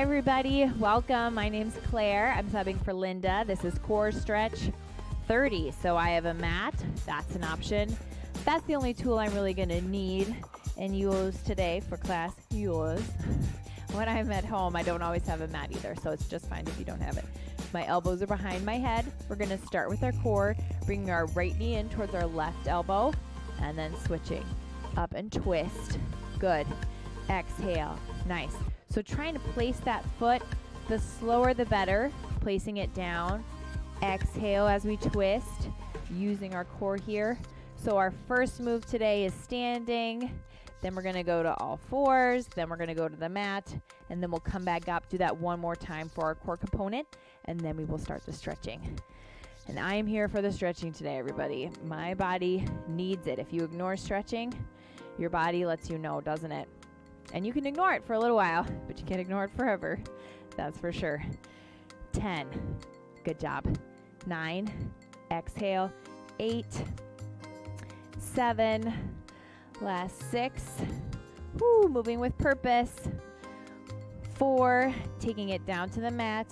Hi everybody, welcome. My name's Claire. I'm subbing for Linda. This is core stretch 30. So I have a mat, that's an option. That's the only tool I'm really gonna need and use today for class use. When I'm at home, I don't always have a mat either, so it's just fine if you don't have it. My elbows are behind my head. We're gonna start with our core, bringing our right knee in towards our left elbow, and then switching up and twist. Good. Exhale. Nice. So trying to place that foot, the slower the better, placing it down. Exhale as we twist, using our core here. So our first move today is standing, then we're gonna go to all fours, then we're gonna go to the mat, and then we'll come back up, do that one more time for our core component, and then we will start the stretching. And I am here for the stretching today, everybody. My body needs it. If you ignore stretching, your body lets you know, doesn't it? And you can ignore it for a little while, but you can't ignore it forever. That's for sure. 10. Good job. 9. Exhale. 8. 7. Last 6. Woo, moving with purpose. 4. Taking it down to the mat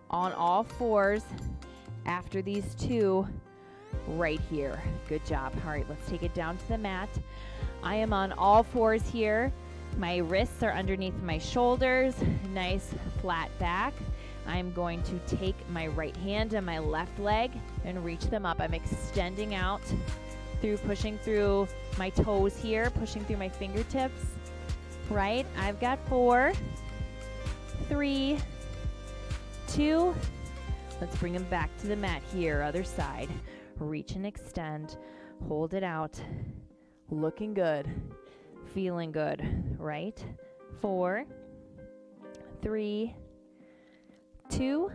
on all fours after these 2 right here. Good job. All right, let's take it down to the mat. I am on all fours here. My wrists are underneath my shoulders, nice flat back. I'm going to take my right hand and my left leg and reach them up. I'm extending out through, pushing through my toes here, pushing through my fingertips, right? I've got 4, 3, 2. Let's bring them back to the mat here, other side. Reach and extend, hold it out, looking good. Feeling good, right? 4, 3, 2.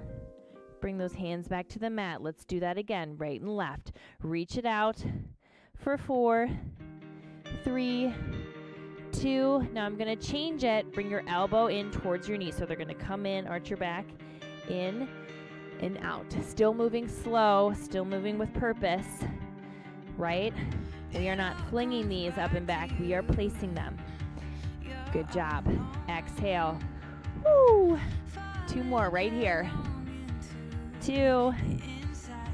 Bring those hands back to the mat. Let's do that again, right and left. Reach it out for 4, 3, 2. Now I'm gonna change it. Bring your elbow in towards your knee. So they're gonna come in, arch your back, in and out. Still moving slow, still moving with purpose, right? We are not flinging these up and back. We are placing them. Good job. Exhale. Woo. 2 more right here. 2.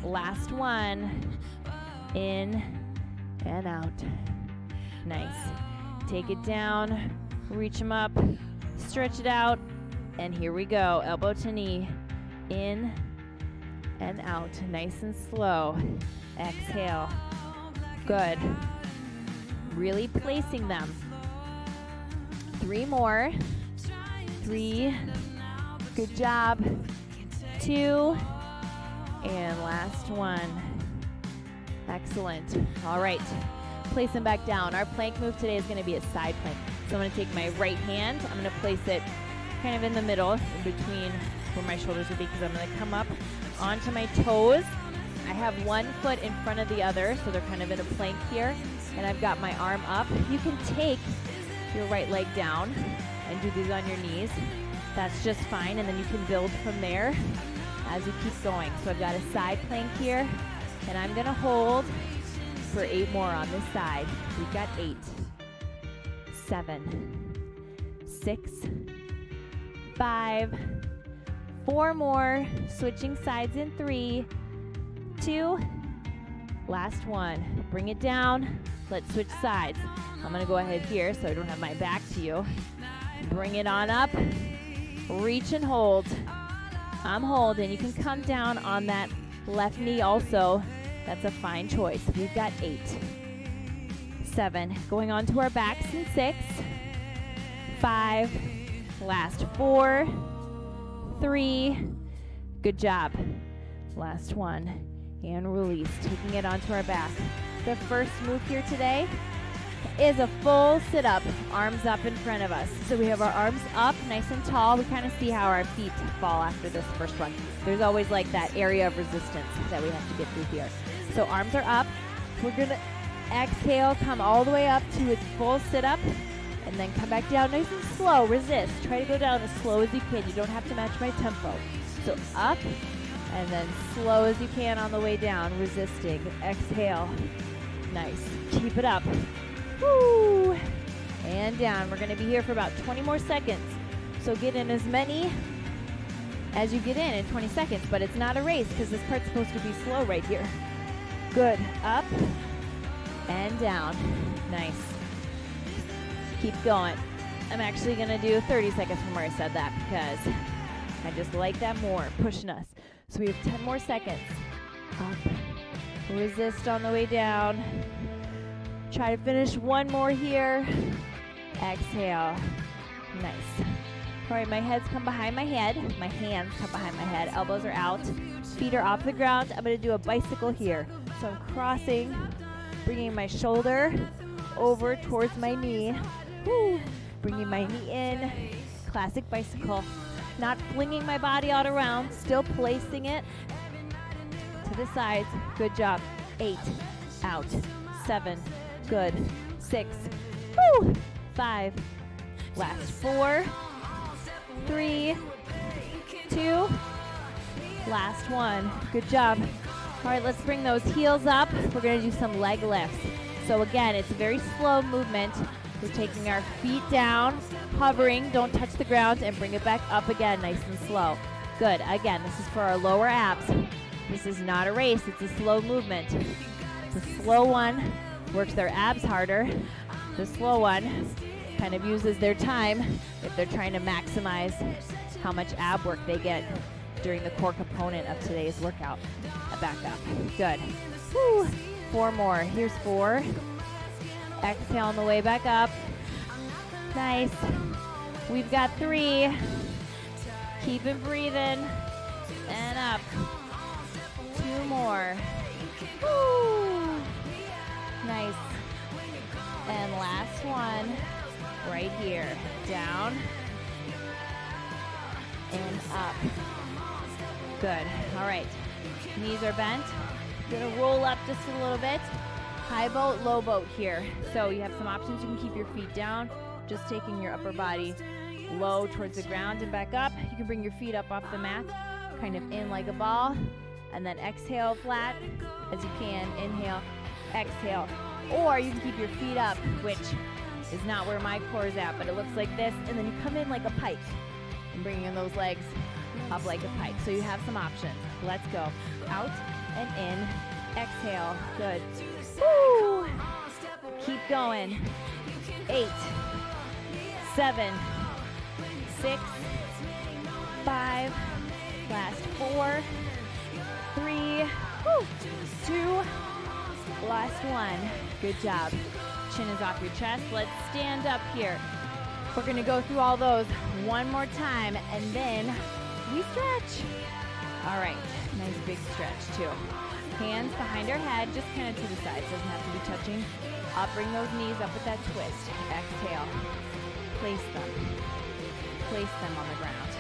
Last one. In and out. Nice. Take it down. Reach them up. Stretch it out. And here we go. Elbow to knee. In and out. Nice and slow. Exhale. Good. Really placing them. 3 more. 3. Good job. 2. And last one. Excellent. All right. Place them back down. Our plank move today is going to be a side plank. So I'm going to take my right hand. I'm going to place it kind of in the middle, in between where my shoulders would be, because I'm going to come up onto my toes. I have one foot in front of the other, so they're kind of in a plank here, and I've got my arm up. You can take your right leg down and do these on your knees. That's just fine, and then you can build from there as you keep going. So I've got a side plank here, and I'm gonna hold for 8 more on this side. We've got 8, 7, 6, 5, 4 more, switching sides in 3, 2, last one. Bring it down. Let's switch sides. I'm gonna go ahead here so I don't have my back to you. Bring it on up. Reach and hold. I'm holding. You can come down on that left knee also. That's a fine choice. We've got 8, 7. Going on to our backs in 6, 5. Last 4, 3. Good job. Last one. And release, taking it onto our back. The first move here today is a full sit-up, arms up in front of us. So we have our arms up nice and tall. We kind of see how our feet fall after this first one. There's always like that area of resistance that we have to get through here. So arms are up. We're gonna exhale, come all the way up to its full sit-up, and then come back down nice and slow. Resist. Try to go down as slow as you can. You don't have to match my tempo. So up, and then slow as you can on the way down, resisting. Exhale. Nice. Keep it up. Woo! And down. We're going to be here for about 20 more seconds. So get in as many as you get in 20 seconds, but it's not a race because this part's supposed to be slow right here. Good. Up and down. Nice. Keep going. I'm actually going to do 30 seconds from where I said that because I just like that more, pushing us. So we have 10 more seconds. Up. Resist on the way down. Try to finish one more here. Exhale. Nice. All right, my head's come behind my head. My hands come behind my head. Elbows are out. Feet are off the ground. I'm going to do a bicycle here. So I'm crossing, bringing my shoulder over towards my knee. Woo. Bringing my knee in. Classic bicycle. Not flinging my body out around. Still placing it to the sides. Good job. 8. Out. 7. Good. 6. Woo. 5. Last 4. 3, 2, last 1. Good job. All right, let's bring those heels up. We're going to do some leg lifts. So again, it's a very slow movement. We're taking our feet down, hovering, don't touch the ground, and bring it back up again, nice and slow. Good. Again, this is for our lower abs. This is not a race. It's a slow movement. The slow one works their abs harder. The slow one kind of uses their time if they're trying to maximize how much ab work they get during the core component of today's workout. Back up. Good. Woo. 4 more. Here's 4. Exhale on the way back up. Nice. We've got 3. Keep it breathing. And up. 2 more. Woo. Nice. And last one. Right here. Down. And up. Good. All right. Knees are bent. Gonna roll up just a little bit. High boat, low boat here. So you have some options. You can keep your feet down, just taking your upper body low towards the ground and back up. You can bring your feet up off the mat, kind of in like a ball, and then exhale flat as you can. Inhale, exhale. Or you can keep your feet up, which is not where my core is at, but it looks like this, and then you come in like a pike and bringing those legs up like a pike. So you have some options. Let's go. Out and in. Exhale. Good. Woo. Keep going. 8, 7, 6, 5, last 4, 3, 2, last 1. Good job. Chin is off your chest. Let's stand up here. We're going to go through all those one more time, and then we stretch. All right, nice big stretch too. Hands behind our head, just kind of to the sides, doesn't have to be touching. Up, bring those knees up with that twist. Exhale, place them on the ground.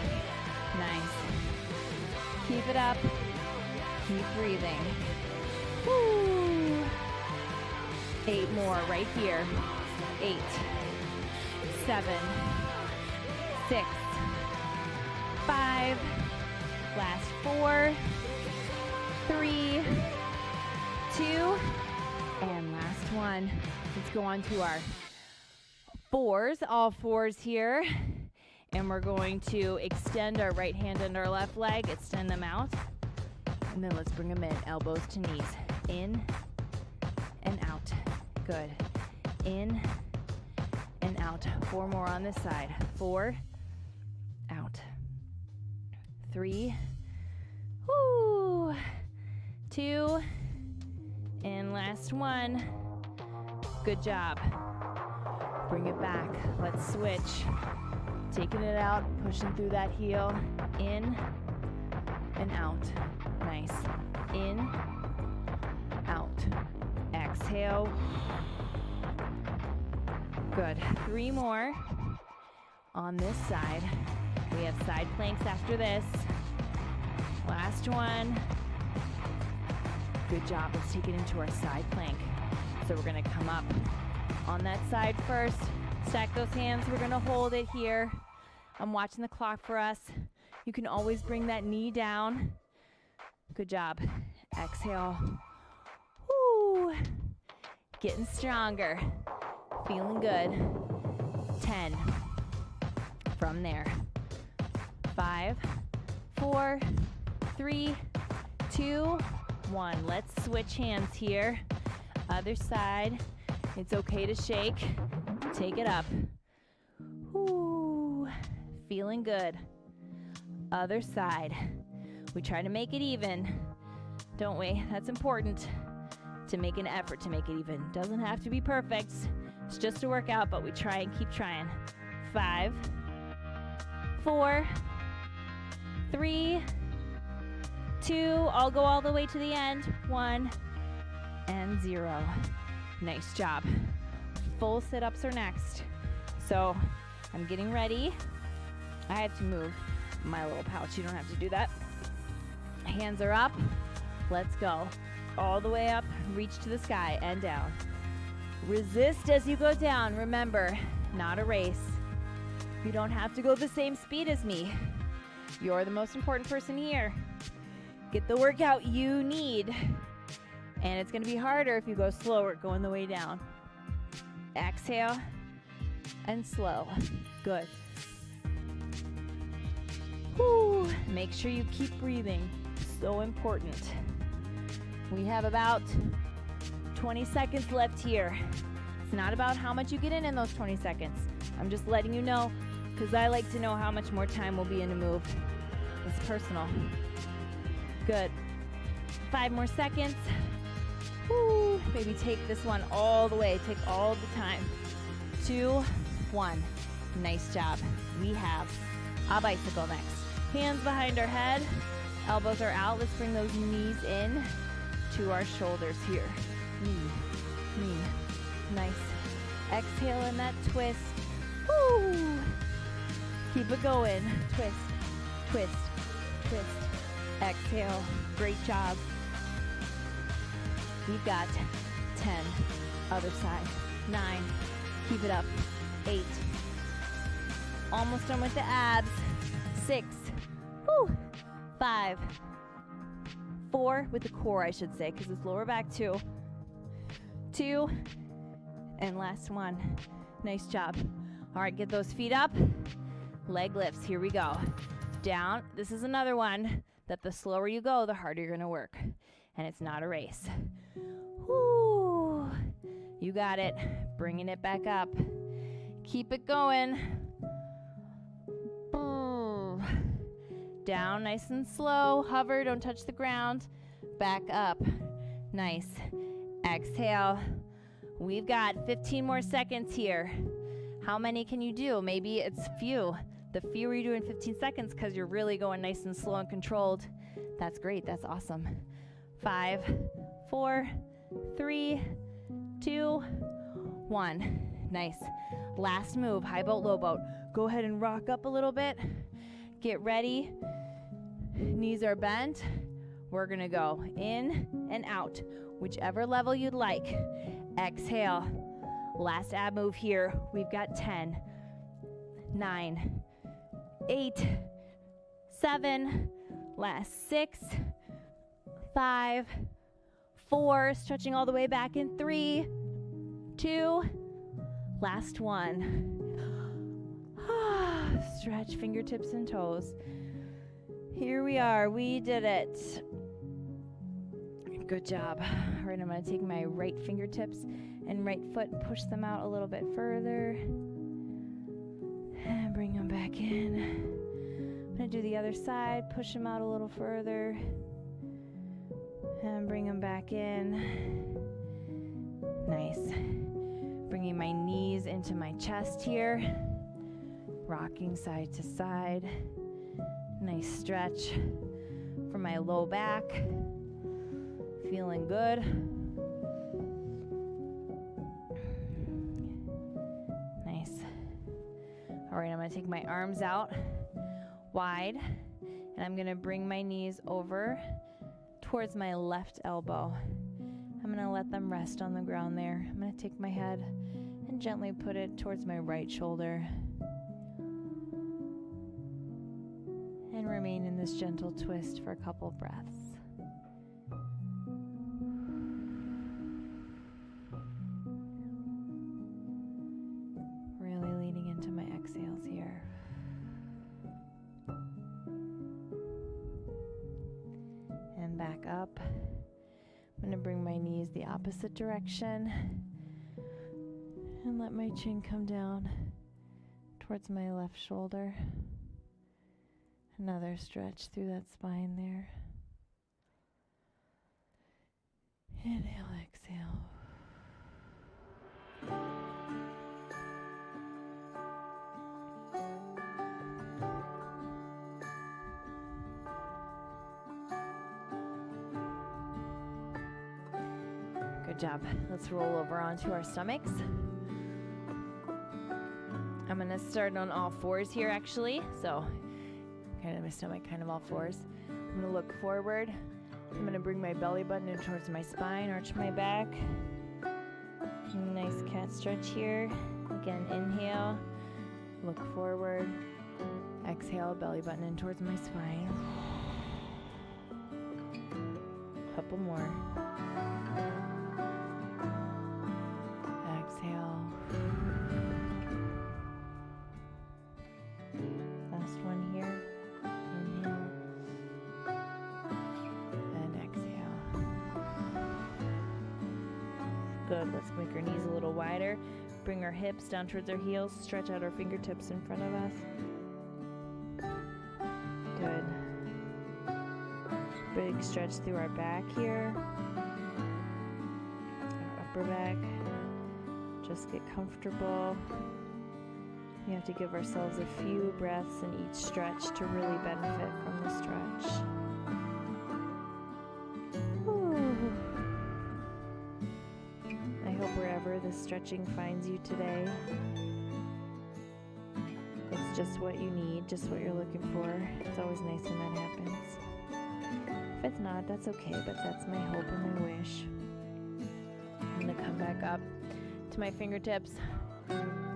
Nice. Keep it up, keep breathing. Woo. 8 more right here. 8, 7, 6, 5, last 4, 3, 2, and last 1. Let's go on to our 4s, all 4s here. And we're going to extend our right hand and our left leg, extend them out. And then let's bring them in, elbows to knees. In and out. Good. In and out. 4 more on this side. 4, out. 3, whoo, 2, and last 1. Good job. Bring it back. Let's switch. Taking it out, pushing through that heel. In and out. Nice. In, out. Exhale. Good. 3 more on this side. We have side planks after this. Last one. Good job. Let's take it into our side plank. So we're going to come up on that side first. Stack those hands. We're going to hold it here. I'm watching the clock for us. You can always bring that knee down. Good job. Exhale. Woo. Getting stronger. Feeling good. 10. From there. 5, 4, 3, 2, 1. Let's switch hands here. Other side. It's okay to shake. Take it up. Ooh, feeling good. Other side. We try to make it even, don't we? That's important, to make an effort to make it even. Doesn't have to be perfect. It's just a workout, but we try and keep trying. 5, 4, 3, 2, I'll go all the way to the end. 1 and 0. Nice job. Full sit-ups are next. So I'm getting ready. I have to move my little pouch. You don't have to do that. Hands are up. Let's go. All the way up, reach to the sky and down. Resist as you go down. Remember, not a race. You don't have to go the same speed as me. You're the most important person here. Get the workout you need. And it's going to be harder if you go slower going the way down. Exhale and slow. Good. Whew. Make sure you keep breathing. So important. We have about 20 seconds left here. It's not about how much you get in those 20 seconds. I'm just letting you know because I like to know how much more time will be in a move. It's personal. Good. 5 more seconds. Woo. Maybe take this one all the way. Take all the time. 2, 1. Nice job. We have a bicycle next. Hands behind our head. Elbows are out. Let's bring those knees in to our shoulders here. Knee. Nice. Exhale in that twist. Woo. Keep it going. Twist, twist, twist. Exhale. Great job. We've got 10. Other side. 9. Keep it up. 8. Almost done with the abs. 6. Woo. 5. 4 with the core, I should say, because it's lower back 2. 2. And last one. Nice job. All right, get those feet up. Leg lifts. Here we go. Down. This is another one that the slower you go, the harder you're going to work. And it's not a race. Woo. You got it. Bringing it back up. Keep it going. Down nice and slow. Hover. Don't touch the ground. Back up. Nice. Exhale. We've got 15 more seconds here. How many can you do? Maybe it's few. The fewer you do in 15 seconds because you're really going nice and slow and controlled. That's great. That's awesome. 5, 4, 3, 2, 1. Nice. Last move, high boat, low boat. Go ahead and rock up a little bit. Get ready. Knees are bent. We're gonna go in and out, whichever level you'd like. Exhale. Last ab move here. We've got 10, 9, 8, 7, last 6, 5, 4, stretching all the way back in 3, 2, last one. Stretch fingertips and toes. Here we are. We did it. Good job. All right, I'm going to take my right fingertips and right foot and push them out a little bit further. And bring them back in. I'm going to do the other side. Push them out a little further. And bring them back in. Nice. Bringing my knees into my chest here. Rocking side to side. Nice stretch for my low back. Feeling good. Nice. All right, I'm going to take my arms out wide, and I'm going to bring my knees over towards my left elbow. I'm going to let them rest on the ground there. I'm going to take my head and gently put it towards my right shoulder. And remain in this gentle twist for a couple breaths. Really leaning into my exhales here. opposite direction. And let my chin come down towards my left shoulder. Another stretch through that spine there. Inhale, exhale. Good job. Let's roll over onto our stomachs. I'm going to start on all fours here actually. So kind of my stomach, kind of all fours. I'm going to look forward. I'm going to bring my belly button in towards my spine, arch my back. Nice cat stretch here. Again, inhale, look forward. Exhale, belly button in towards my spine. Couple more. Exhale. Last one here. Inhale. And exhale. Good. Let's make our knees a little wider. Bring our hips down towards our heels. Stretch out our fingertips in front of us. Good. Big stretch through our back here. Our upper back. Just get comfortable. We have to give ourselves a few breaths in each stretch to really benefit from the stretch. Whew. I hope wherever this stretching finds you today, it's just what you need, just what you're looking for. It's always nice when that happens. If it's not, that's okay, but that's my hope and my wish. I'm gonna come back up to my fingertips.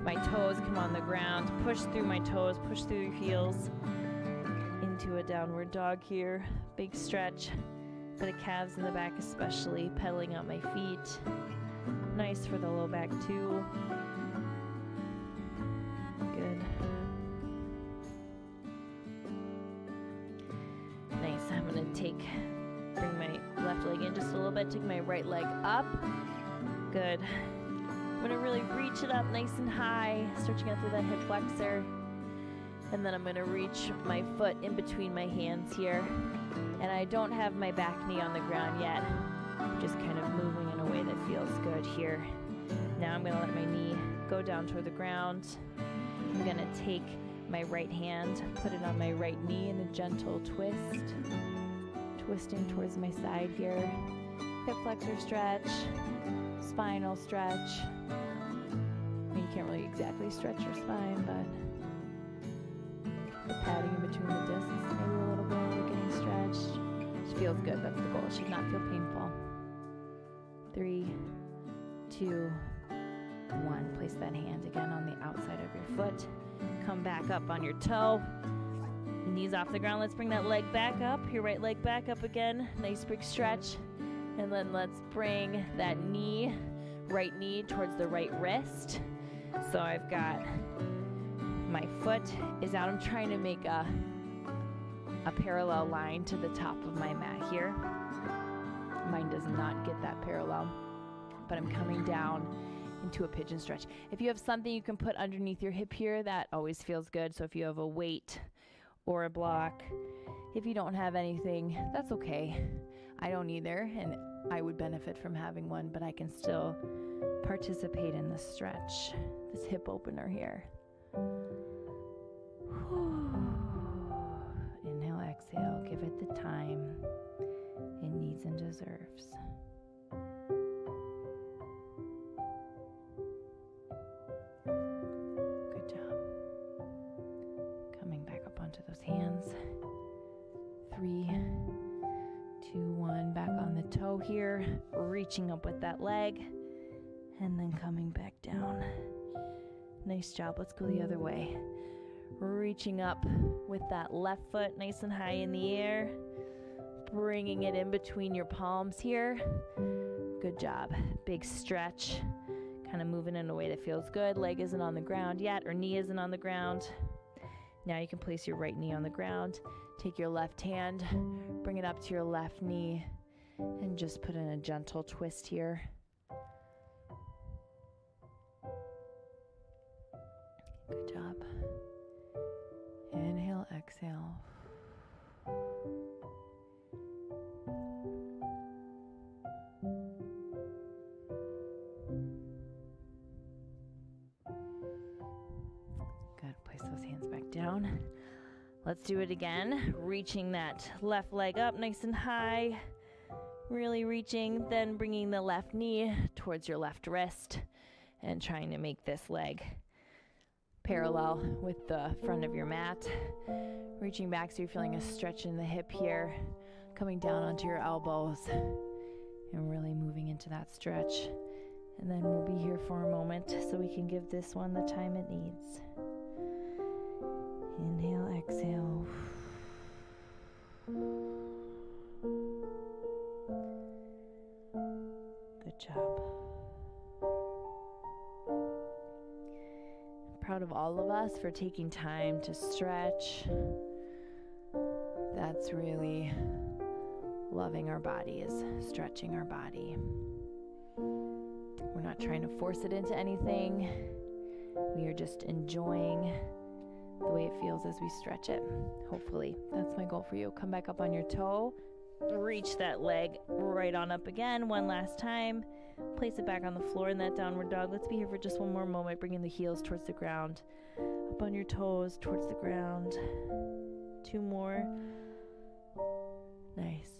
My toes come on the ground. Push through my toes, push through your heels into a downward dog here. Big stretch for the calves in the back especially, pedaling out my feet. Nice for the low back too. Good. Nice. I'm gonna bring my left leg in just a little bit, take my right leg up. Good. I'm gonna really reach it up nice and high, stretching out through that hip flexor. And then I'm gonna reach my foot in between my hands here. And I don't have my back knee on the ground yet. I'm just kind of moving in a way that feels good here. Now I'm gonna let my knee go down toward the ground. I'm gonna take my right hand, put it on my right knee in a gentle twist. Twisting towards my side here. Hip flexor stretch, spinal stretch. I mean, you can't really exactly stretch your spine, but the padding in between the discs maybe a little bit, getting stretched. It feels good, that's the goal. It should not feel painful. 3, 2, 1. Place that hand again on the outside of your foot. Come back up on your toe. Knees off the ground. Let's bring that leg back up. Your right leg back up again. Nice big stretch. And then let's bring that knee, right knee towards the right wrist. So I've got my foot is out. I'm trying to make a parallel line to the top of my mat here. Mine does not get that parallel, but I'm coming down into a pigeon stretch. If you have something you can put underneath your hip here, that always feels good. So if you have a weight or a block, if you don't have anything, that's okay. I don't either, and I would benefit from having one, but I can still participate in the stretch, this hip opener here. Inhale, exhale, give it the time it needs and deserves. Good job. Coming back up onto those hands. 3, 2, 1, back on the toe here, reaching up with that leg, and then coming back down. Nice job. Let's go the other way. Reaching up with that left foot nice and high in the air, bringing it in between your palms here. Good job. Big stretch, kind of moving in a way that feels good. Leg isn't on the ground yet, or knee isn't on the ground. Now you can place your right knee on the ground. Take your left hand, bring it up to your left knee, And just put in a gentle twist here. Good job. Inhale, exhale. Good. Place those hands back down. Let's do it again. Reaching that left leg up nice and high. Really reaching, then bringing the left knee towards your left wrist and trying to make this leg parallel with the front of your mat. Reaching back so you're feeling a stretch in the hip here, coming down onto your elbows and really moving into that stretch. And then we'll be here for a moment so we can give this one the time it needs. Inhale, exhale. Good job. I'm proud of all of us for taking time to stretch. That's really loving our body, is stretching our body. We're not trying to force it into anything. We are just enjoying the way it feels as we stretch it. Hopefully, that's my goal for you. Come back up on your toe. Reach that leg right on up again. One last time. Place it back on the floor in that downward dog. Let's be here for just one more moment, bringing the heels towards the ground. Up on your toes, towards the ground. Two more. Nice.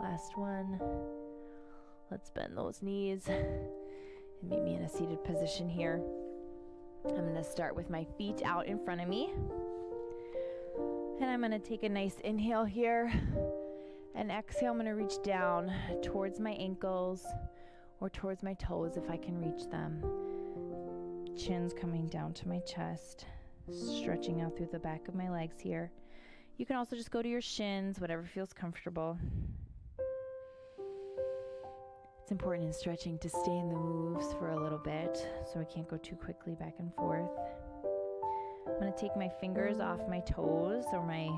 Last one. Let's bend those knees and meet me in a seated position here. I'm going to start with my feet out in front of me. And I'm going to take a nice inhale here. And exhale, I'm going to reach down towards my ankles or towards my toes if I can reach them. Chin's coming down to my chest, stretching out through the back of my legs here. You can also just go to your shins, whatever feels comfortable. It's important in stretching to stay in the moves for a little bit so we can't go too quickly back and forth. I'm going to take my fingers off my toes or my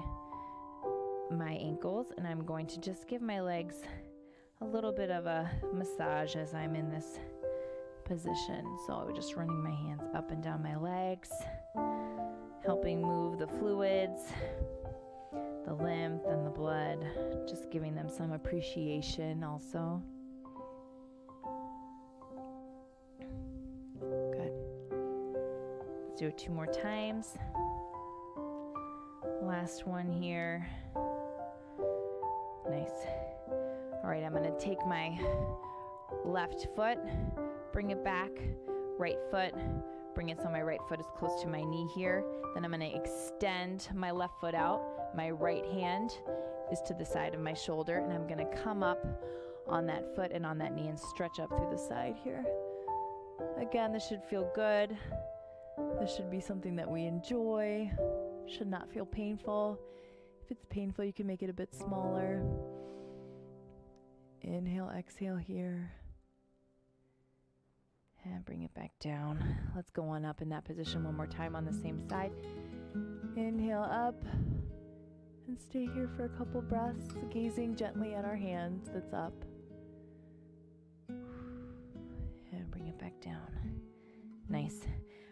ankles, and I'm going to just give my legs a little bit of a massage as I'm in this position. So I'm just running my hands up and down my legs, helping move the fluids, the lymph and the blood, just giving them some appreciation also. Good. Let's do it 2 more times. Last one here. Nice. All right, I'm going to take my left foot, bring it back, right foot, bring it so my right foot is close to my knee here. Then I'm going to extend my left foot out. My right hand is to the side of my shoulder, and I'm going to come up on that foot and on that knee and stretch up through the side here. Again, this should feel good. This should be something that we enjoy. Should not feel painful. If it's painful, you can make it a bit smaller. Inhale, exhale here. And bring it back down. Let's go on up in that position one more time on the same side. Inhale up. And stay here for a couple breaths, gazing gently at our hand that's up. And bring it back down. Nice.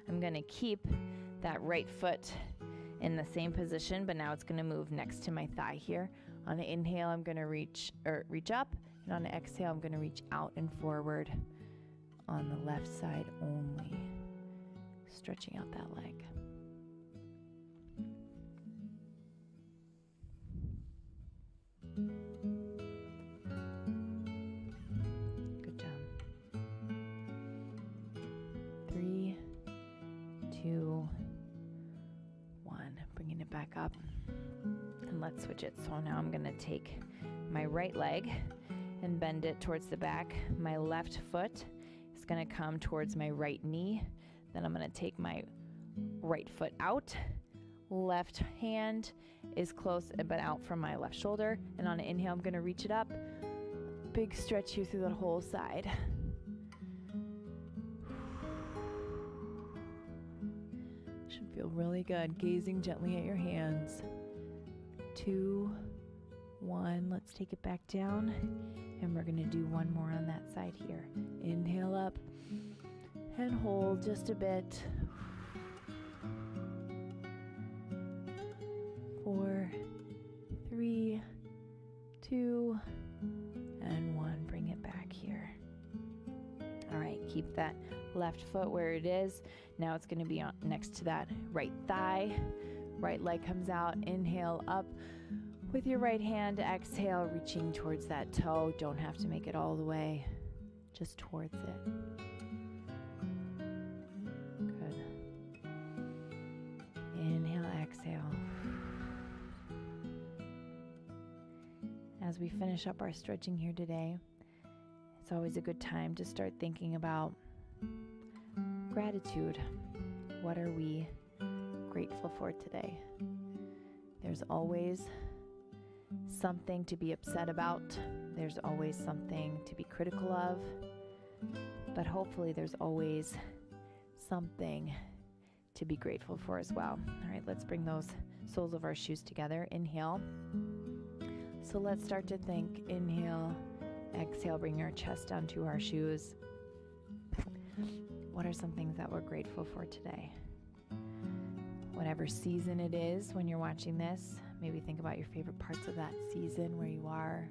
I'm going to keep that right foot in the same position, but now it's going to move next to my thigh here. On an inhale, I'm going to reach up, and on an exhale, I'm going to reach out and forward on the left side only, stretching out that leg. Good job. 3, 2, 1. Bringing it back up. And let's switch it. So now I'm going to take my right leg and bend it towards the back. My left foot is going to come towards my right knee. Then I'm going to take my right foot out. Left hand is close but out from my left shoulder. And on an inhale, I'm going to reach it up. Big stretch here through the whole side. Should feel really good. Gazing gently at your hands. 2, 1. Let's take it back down And we're going to do one more on that side here. Inhale up and hold just a bit. 4, 3, 2, and 1. Bring it back here. All right, keep that left foot where it is. Now it's going to be next to that right thigh. Right leg comes out. Inhale up with your right hand. Exhale, reaching towards that toe. Don't have to make it all the way, just towards it. Good. Inhale, exhale. As we finish up our stretching here today, it's always a good time to start thinking about gratitude. What are we grateful for today? There's always something to be upset about. There's always something to be critical of. But hopefully there's always something to be grateful for as well. All right, let's bring those soles of our shoes together. Inhale. So let's start to think. Inhale, exhale, bring our chest down to our shoes. What are some things that we're grateful for today? Whatever season it is when you're watching this, maybe think about your favorite parts of that season, where you are,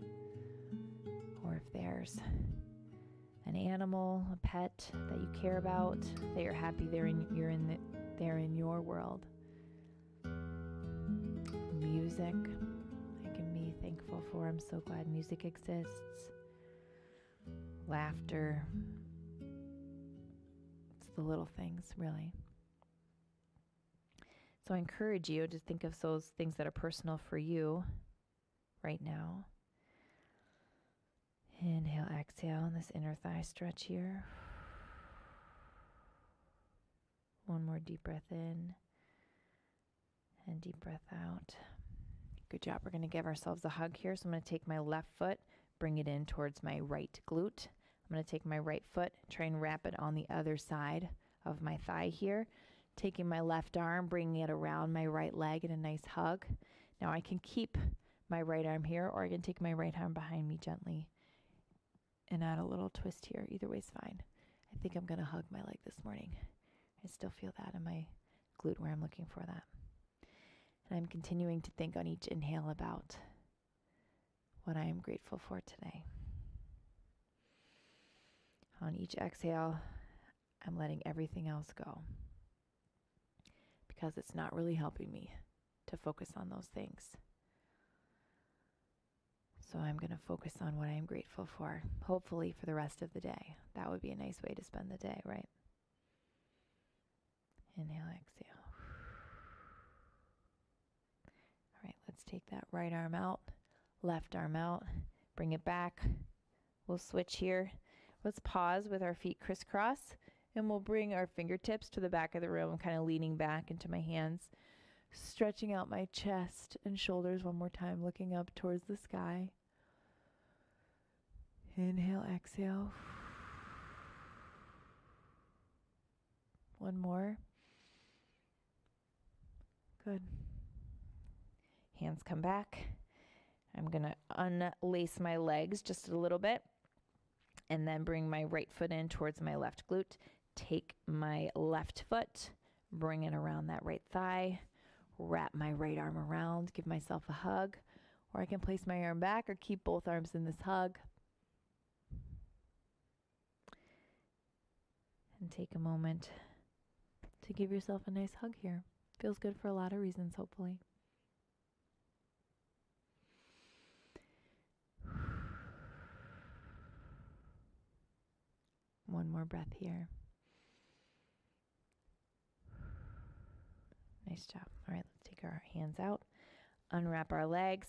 or if there's an animal, a pet that you care about, that you're happy they're in your world. Music, I can be thankful for. I'm so glad music exists. Laughter. It's the little things, really. So I encourage you to think of those things that are personal for you right now. Inhale, exhale, and this inner thigh stretch here. One more deep breath in and deep breath out. Good job. We're going to give ourselves a hug here. So I'm going to take my left foot, bring it in towards my right glute. I'm going to take my right foot, try and wrap it on the other side of my thigh here. Taking my left arm, bringing it around my right leg in a nice hug. Now I can keep my right arm here, or I can take my right arm behind me gently and add a little twist here. Either way is fine. I think I'm going to hug my leg this morning. I still feel that in my glute where I'm looking for that. And I'm continuing to think on each inhale about what I am grateful for today. On each exhale, I'm letting everything else go, because it's not really helping me to focus on those things. So I'm going to focus on what I am grateful for, hopefully for the rest of the day. That would be a nice way to spend the day, right? Inhale, exhale. All right, let's take that right arm out, left arm out, bring it back. We'll switch here. Let's pause with our feet crisscross. And we'll bring our fingertips to the back of the room, kind of leaning back into my hands, stretching out my chest and shoulders one more time, looking up towards the sky. Inhale, exhale. One more. Good. Hands come back. I'm going to unlace my legs just a little bit, and then bring my right foot in towards my left glute. Take my left foot, bring it around that right thigh, wrap my right arm around, give myself a hug, or I can place my arm back or keep both arms in this hug. And take a moment to give yourself a nice hug here. Feels good for a lot of reasons, hopefully. One more breath here. Nice job. All right, let's take our hands out, unwrap our legs,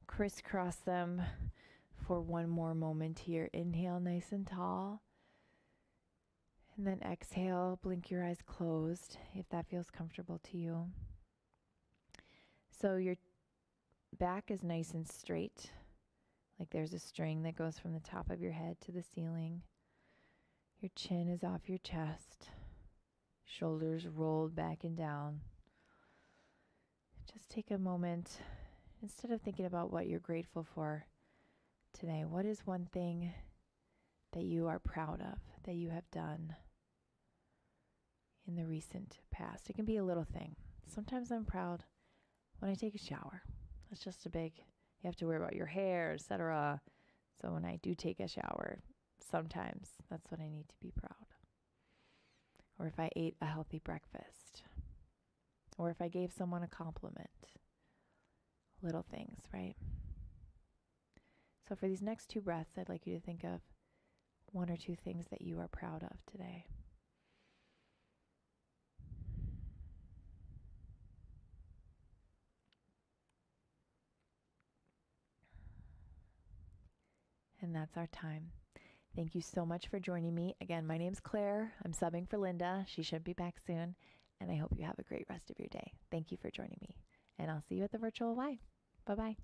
crisscross them for one more moment here. Inhale, nice and tall. And then exhale, blink your eyes closed if that feels comfortable to you. So your back is nice and straight, like there's a string that goes from the top of your head to the ceiling. Your chin is off your chest. Shoulders rolled back and down. Just take a moment, instead of thinking about what you're grateful for, today? What is one thing that you are proud of, that you have done in the recent past? It can be a little thing. Sometimes I'm proud when I take a shower. It's just a big, you have to worry about your hair, etc. So when I do take a shower, sometimes that's what I need to be proud. Or if I ate a healthy breakfast. Or if I gave someone a compliment. Little things, right? So for these next 2 breaths, I'd like you to think of 1 or 2 things that you are proud of today. And that's our time. Thank you so much for joining me. Again, my name's Claire. I'm subbing for Linda. She should be back soon. And I hope you have a great rest of your day. Thank you for joining me. And I'll see you at the virtual Y. Bye-bye.